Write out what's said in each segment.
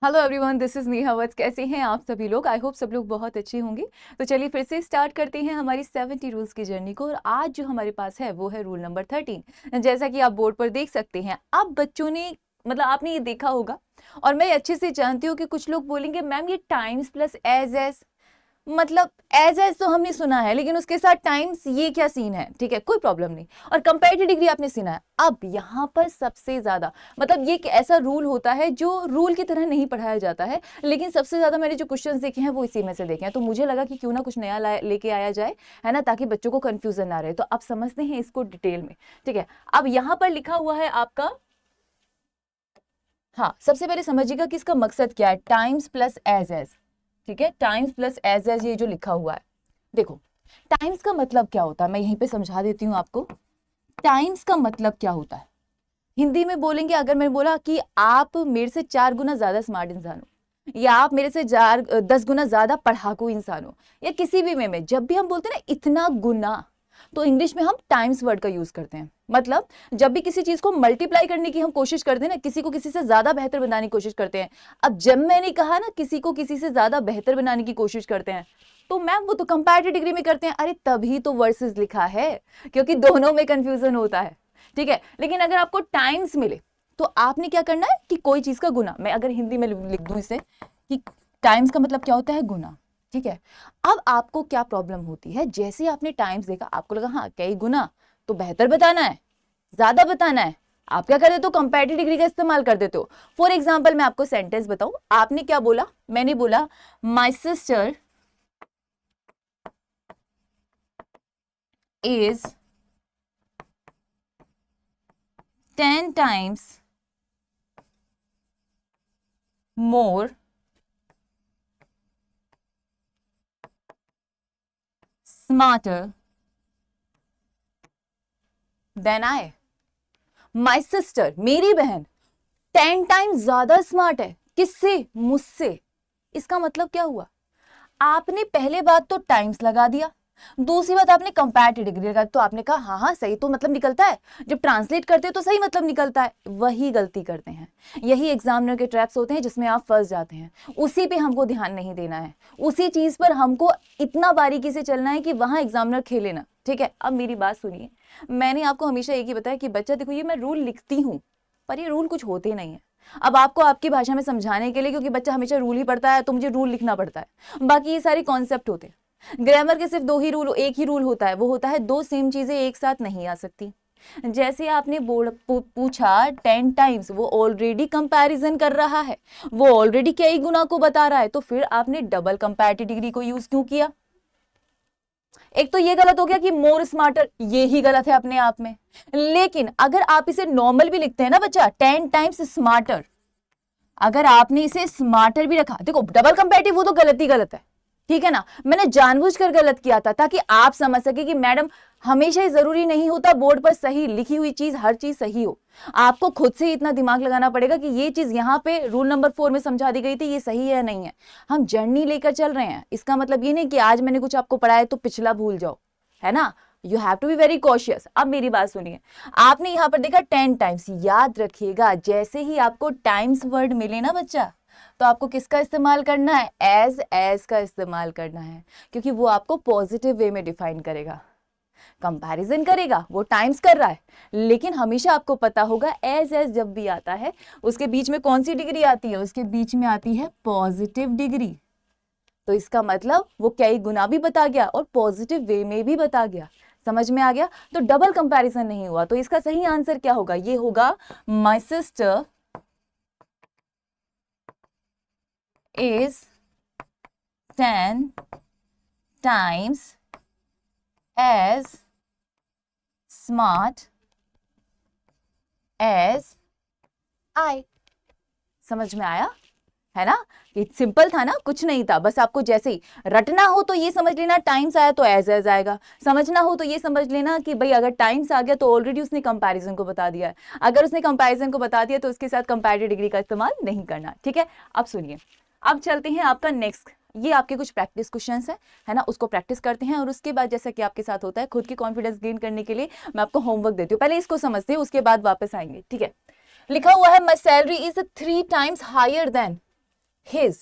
Hello everyone, this is Neha Vats. कैसे हैं आप सभी लोग? आई होप सब लोग बहुत अच्छे होंगे। तो चलिए फिर से स्टार्ट करते हैं हमारी 70 रूल्स की जर्नी को। और आज जो हमारे पास है वो है रूल नंबर 13। जैसा कि आप बोर्ड पर देख सकते हैं। अब बच्चों ने मतलब आपने ये देखा होगा और मैं अच्छे से जानती हूँ कि कुछ लोग बोलेंगे मैम ये टाइम्स प्लस एज मतलब एज तो हमने सुना है, लेकिन उसके साथ टाइम्स ये क्या सीन है? ठीक है, कोई प्रॉब्लम नहीं। और कंपैरेटिव डिग्री आपने सुना है। अब यहाँ पर सबसे ज्यादा मतलब ये एक ऐसा रूल होता है जो रूल की तरह नहीं पढ़ाया जाता है, लेकिन सबसे ज्यादा मैंने जो क्वेश्चंस देखे हैं वो इसी में से देखे हैं। तो मुझे लगा कि क्यों ना कुछ नया लेके आया जाए, है ना, ताकि बच्चों को कंफ्यूजन ना रहे। तो अब समझते हैं इसको डिटेल में। ठीक है, अब यहाँ पर लिखा हुआ है आपका, हाँ, सबसे पहले समझिएगा कि इसका मकसद क्या है। Times plus age. ठीक है, टाइम्स प्लस एज ये जो लिखा हुआ है, देखो टाइम्स का मतलब क्या होता है मैं यहीं पे समझा देती हूँ आपको। टाइम्स का मतलब क्या होता है हिंदी में बोलेंगे, अगर मैं बोला कि आप मेरे से 4 गुना ज्यादा स्मार्ट इंसान हो, या आप मेरे से 10 गुना ज्यादा पढ़ाकू इंसान हो, या किसी भी में जब भी हम बोलते हैं ना इतना गुना, तो इंग्लिश में हम टाइम्स वर्ड का यूज करते हैं। मतलब जब भी किसी चीज को मल्टीप्लाई करने की हम कोशिश करते हैं ना, किसी को किसी से ज्यादा बेहतर बनाने की कोशिश करते हैं। अब जब मैंने कहा ना किसी को किसी से ज्यादा बेहतर बनाने की कोशिश करते हैं, तो मैम वो तो कंपैरेटिव डिग्री में करते हैं। अरे तभी तो वर्सेस लिखा है, क्योंकि दोनों में कंफ्यूजन होता है। ठीक है, लेकिन अगर आपको टाइम्स मिले तो आपने क्या करना है कि कोई चीज का गुना, मैं अगर हिंदी में लिख दूं इसे कि टाइम्स का मतलब क्या होता है, गुना। ठीक है, अब आपको क्या प्रॉब्लम होती है, जैसे आपने टाइम्स देखा आपको लगा हाँ कई गुना, तो बेहतर बताना है, ज्यादा बताना है। आप क्या कर देते हो, कंपैरेटिव डिग्री का इस्तेमाल कर देते हो। फॉर एग्जाम्पल मैं आपको सेंटेंस बताऊं, आपने क्या बोला, मैंने बोला my sister is 10 times more smarter than I। My sister, मेरी बहन 10 टाइम्स ज्यादा स्मार्ट है, किससे? मुझसे। इसका मतलब क्या हुआ, आपने पहले बात तो टाइम्स लगा दिया, दूसरी बात आपने कंपैरेटिव डिग्री लगा, तो आपने कहा हाँ हाँ सही तो मतलब निकलता है, जब ट्रांसलेट करते हैं तो सही मतलब निकलता है। वही गलती करते हैं, यही एग्जामिनर के ट्रैप्स होते हैं जिसमें आप फंस जाते हैं। उसी पे हमको ध्यान नहीं देना है, उसी चीज पर हमको इतना बारीकी से चलना है कि वहां एग्जामिनर खेले ना। ठीक है, अब मेरी बात सुनिए, मैंने आपको हमेशा एक ही बताया कि बच्चा देखो ये मैं रूल लिखती हूँ, पर ये रूल कुछ होते नहीं है। अब आपको आपकी भाषा में समझाने के लिए, क्योंकि बच्चा हमेशा रूल ही पढ़ता है तो मुझे रूल लिखना पड़ता है, बाकी ये सारे कॉन्सेप्ट होते हैं। ग्रामर के सिर्फ दो ही रूल, एक ही रूल होता है, वो होता है दो सेम चीजें एक साथ नहीं आ सकती। जैसे आपने पूछा 10 टाइम्स, वो ऑलरेडी कंपैरिजन कर रहा है, वो ऑलरेडी कई गुना को बता रहा है, तो फिर आपने डबल कंपैरेटिव डिग्री को यूज क्यों किया? एक तो ये गलत हो गया कि मोर स्मार्टर, ये ही गलत है अपने आप में। लेकिन अगर आप इसे नॉर्मल भी लिखते हैं ना बच्चा, 10 टाइम्स स्मार्टर, अगर आपने इसे स्मार्टर भी रखा, देखो डबल कंपैरेटिव वो तो गलत ही गलत है। ठीक है ना, मैंने जानबूझकर गलत किया था ताकि आप समझ सके कि मैडम हमेशा ही जरूरी नहीं होता बोर्ड पर सही लिखी हुई चीज हर चीज सही हो। आपको खुद से इतना दिमाग लगाना पड़ेगा कि ये चीज यहाँ पे रूल नंबर 4 में समझा दी गई थी, ये सही है या नहीं है। हम जर्नी लेकर चल रहे हैं, इसका मतलब ये नहीं कि आज मैंने कुछ आपको पढ़ाया तो पिछला भूल जाओ, है ना। You have to be very cautious. अब मेरी बात सुनिए, आपने यहां पर देखा 10 टाइम्स, याद रखिएगा जैसे ही आपको टाइम्स वर्ड मिले ना बच्चा, तो आपको किसका इस्तेमाल करना है, एज का इस्तेमाल करना है, क्योंकि वो आपको पॉजिटिव वे में डिफाइन करेगा। कंपैरिजन करेगा, वो टाइम्स कर रहा है, लेकिन हमेशा आपको पता होगा एज जब भी आता है उसके बीच में कौन सी डिग्री आती है, उसके बीच में आती है पॉजिटिव डिग्री। तो इसका मतलब वो कई गुना भी बता गया और पॉजिटिव वे में भी बता गया। समझ में आ गया? तो डबल कंपैरिजन नहीं हुआ। तो इसका सही आंसर क्या होगा, ये होगा my sister is 10 times as smart as I। समझ में आया, है ना? ये सिंपल था ना, कुछ नहीं था, बस आपको जैसे ही रटना हो तो ये समझ लेना टाइम्स आया तो एज आएगा, समझना हो तो ये समझ लेना कि भाई अगर टाइम्स आ गया तो ऑलरेडी उसने कंपैरिजन को बता दिया है, अगर उसने कंपैरिजन को बता दिया तो उसके साथ कंपैरेटिव डिग्री का इस्तेमाल नहीं करना। ठीक है, अब सुनिए, अब चलते हैं आपका नेक्स्ट, ये आपके कुछ प्रैक्टिस क्वेश्चंस है ना, उसको प्रैक्टिस करते हैं। और उसके बाद जैसा कि आपके साथ होता है, खुद की कॉन्फिडेंस गेन करने के लिए मैं आपको होमवर्क देती हूँ, पहले इसको समझते हैं उसके बाद वापस आएंगे। ठीक है, लिखा हुआ है my salary is 3 times higher than, his,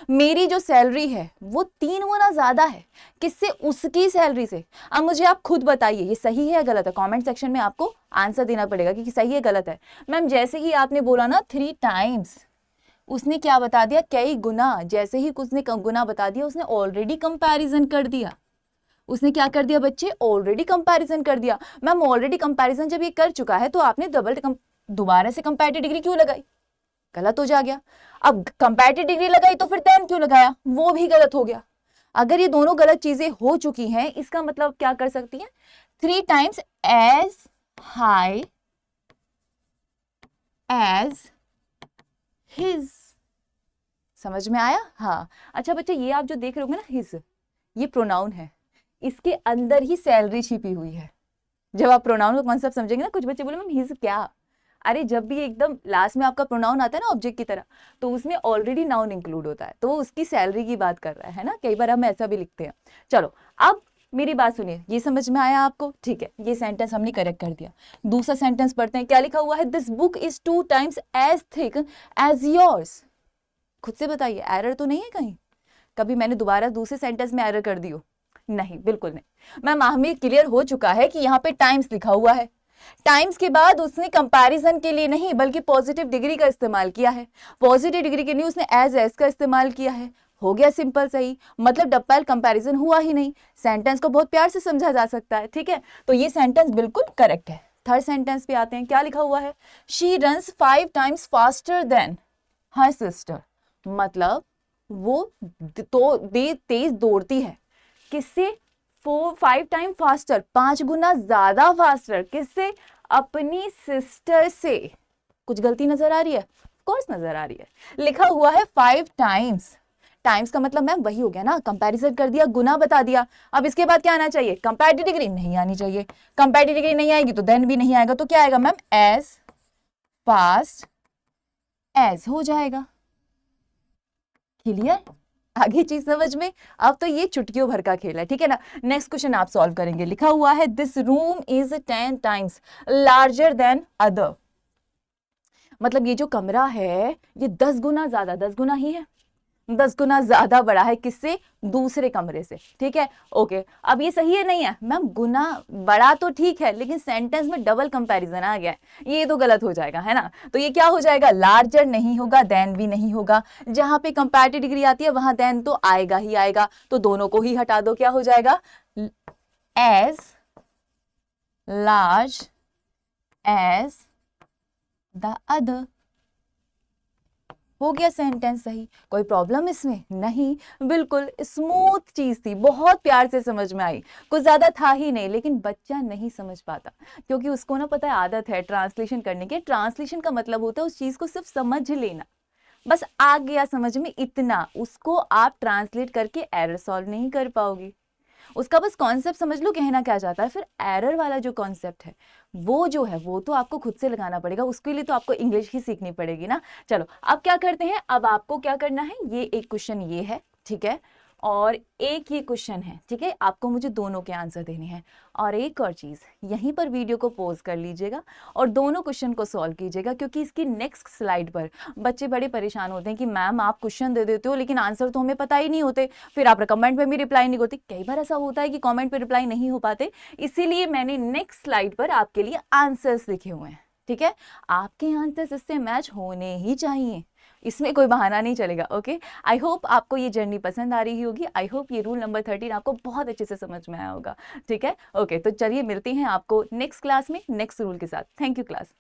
मेरी जो सैलरी है वो 3 गुना ज्यादा है, किससे? उसकी सैलरी से। अब मुझे आप खुद बताइए ये सही है या गलत है, कमेंट सेक्शन में आपको आंसर देना पड़ेगा कि सही है गलत है। मैम जैसे ही आपने बोला ना 3 टाइम्स, उसने क्या बता दिया? कई गुना। जैसे ही उसने गुना बता दिया, उसने ऑलरेडी कंपैरिजन कर दिया। उसने क्या कर दिया बच्चे? ऑलरेडी कंपैरिजन कर दिया। मैम ऑलरेडी कंपैरिजन जब ये कर चुका है तो आपने दोबारा से कंपैरेटिव डिग्री क्यों लगाई? गलत हो जा गया। अब कंपैरेटिव डिग्री लगाई तो फिर देन क्यों लगाया? वो भी गलत हो गया। अगर ये दोनों गलत चीजें हो चुकी हैं, इसका मतलब क्या कर सकती हैं? 3 times as high as his. समझ में आया? हाँ। अच्छा बच्चे, ये आप जो देख रहे होंगे ना हिज, ये प्रोनाउन है, इसके अंदर ही सैलरी छिपी हुई है। जब आप प्रोनाउन का कॉन्सेप्ट समझेंगे ना, कुछ बच्चे बोले मैम हिज क्या? अरे जब भी एकदम लास्ट में आपका प्रोनाउन आता है ना ऑब्जेक्ट की तरह, तो उसमें ऑलरेडी नाउन इंक्लूड होता है, तो वो उसकी सैलरी की बात कर रहा है ना। कई बार हम ऐसा भी लिखते हैं। चलो अब मेरी बात सुनिए, ये समझ में आया आपको? ठीक है, ये सेंटेंस हमने करेक्ट कर दिया। दूसरा सेंटेंस पढ़ते हैं। क्या लिखा हुआ है? This book is 2 times as thick as yours. खुद से बताइए, एरर तो नहीं है कहीं? कभी मैंने दोबारा दूसरे सेंटेंस में एरर कर दी हो? नहीं, बिल्कुल नहीं। मैम हमें क्लियर हो चुका है कि यहाँ पे टाइम्स लिखा हुआ है। टाइम्स के बाद उसने कंपैरिजन के लिए नहीं बल्कि पॉजिटिव डिग्री का इस्तेमाल किया है। पॉजिटिव डिग्री के लिए उसने एज का इस्तेमाल किया है। हो गया सिंपल सही, मतलब डबल कंपैरिजन हुआ ही नहीं। सेंटेंस को बहुत प्यार से समझा जा सकता है। ठीक है, तो ये सेंटेंस बिल्कुल करेक्ट है। थर्ड सेंटेंस पे आते हैं। क्या लिखा हुआ है? She runs 5 times faster than her sister. मतलब वो तेज दौड़ती है। किससे? 5 टाइम फास्टर, 5 गुना ज्यादा फास्टर। किससे? अपनी सिस्टर से। कुछ गलती नजर आ रही है? ऑफ कोर्स नजर आ रही है। लिखा हुआ है 5 टाइम्स। टाइम्स का मतलब मैम वही हो गया ना, कंपैरिजन कर दिया, गुना बता दिया। अब इसके बाद क्या आना चाहिए? कंपैरेटिव डिग्री नहीं आनी चाहिए। कंपैरेटिव डिग्री नहीं आएगी तो देन भी नहीं आएगा, तो क्या आएगा मैम? एज फास्ट एज हो जाएगा। क्लियर? आगे चीज समझ में? अब तो ये चुटकियों भर का खेल है। ठीक है ना। नेक्स्ट क्वेश्चन आप सॉल्व करेंगे। लिखा हुआ है this room is 10 times larger than other. मतलब ये जो कमरा है ये 10 गुना ज्यादा, 10 गुना ही है, 10 गुना ज्यादा बड़ा है। किससे? दूसरे कमरे से। ठीक है, ओके। अब ये सही है नहीं है? मैम गुना बड़ा तो ठीक है, लेकिन सेंटेंस में डबल कंपैरिजन आ गया है, ये तो गलत हो जाएगा, है ना। तो ये क्या हो जाएगा? लार्जर नहीं होगा, देन भी नहीं होगा। जहां पे कंपैरेटिव डिग्री आती है वहां देन तो आएगा ही आएगा, तो दोनों को ही हटा दो। क्या हो जाएगा? As large as the other. हो गया सेंटेंस सही। कोई प्रॉब्लम इसमें नहीं, बिल्कुल स्मूथ चीज थी, बहुत प्यार से समझ में आई। कुछ ज्यादा था ही नहीं, लेकिन बच्चा नहीं समझ पाता क्योंकि उसको ना पता है, आदत है ट्रांसलेशन करने की। ट्रांसलेशन का मतलब होता है उस चीज को सिर्फ समझ लेना, बस आ गया समझ में इतना। उसको आप ट्रांसलेट करके एरर सॉल्व नहीं कर पाओगे। उसका बस कॉन्सेप्ट समझ लो कहना क्या चाहता है। फिर एरर वाला जो कॉन्सेप्ट है वो जो है वो तो आपको खुद से लगाना पड़ेगा। उसके लिए तो आपको इंग्लिश ही सीखनी पड़ेगी ना। चलो अब क्या करते हैं, अब आपको क्या करना है, ये एक क्वेश्चन ये है, ठीक है, और एक ये क्वेश्चन है, ठीक है। आपको मुझे दोनों के आंसर देने हैं। और एक और चीज, यहीं पर वीडियो को पॉज कर लीजिएगा और दोनों क्वेश्चन को सॉल्व कीजिएगा, क्योंकि इसकी नेक्स्ट स्लाइड पर बच्चे बड़े परेशान होते हैं कि मैम आप क्वेश्चन दे देते हो लेकिन आंसर तो हमें पता ही नहीं होते, फिर आप कमेंट में भी रिप्लाई नहीं होते। कई बार ऐसा होता है कि कमेंट पे रिप्लाई नहीं हो पाते, इसीलिए मैंने नेक्स्ट स्लाइड पर आपके लिए आंसर्स लिखे हुए हैं। ठीक है, आपके आंसर्स इससे मैच होने ही चाहिए, इसमें कोई बहाना नहीं चलेगा। ओके, आई होप आपको ये जर्नी पसंद आ रही होगी। आई होप ये रूल नंबर 13 आपको बहुत अच्छे से समझ में आया होगा। ठीक है, ओके, तो चलिए मिलते हैं आपको नेक्स्ट क्लास में नेक्स्ट रूल के साथ। Thank you class.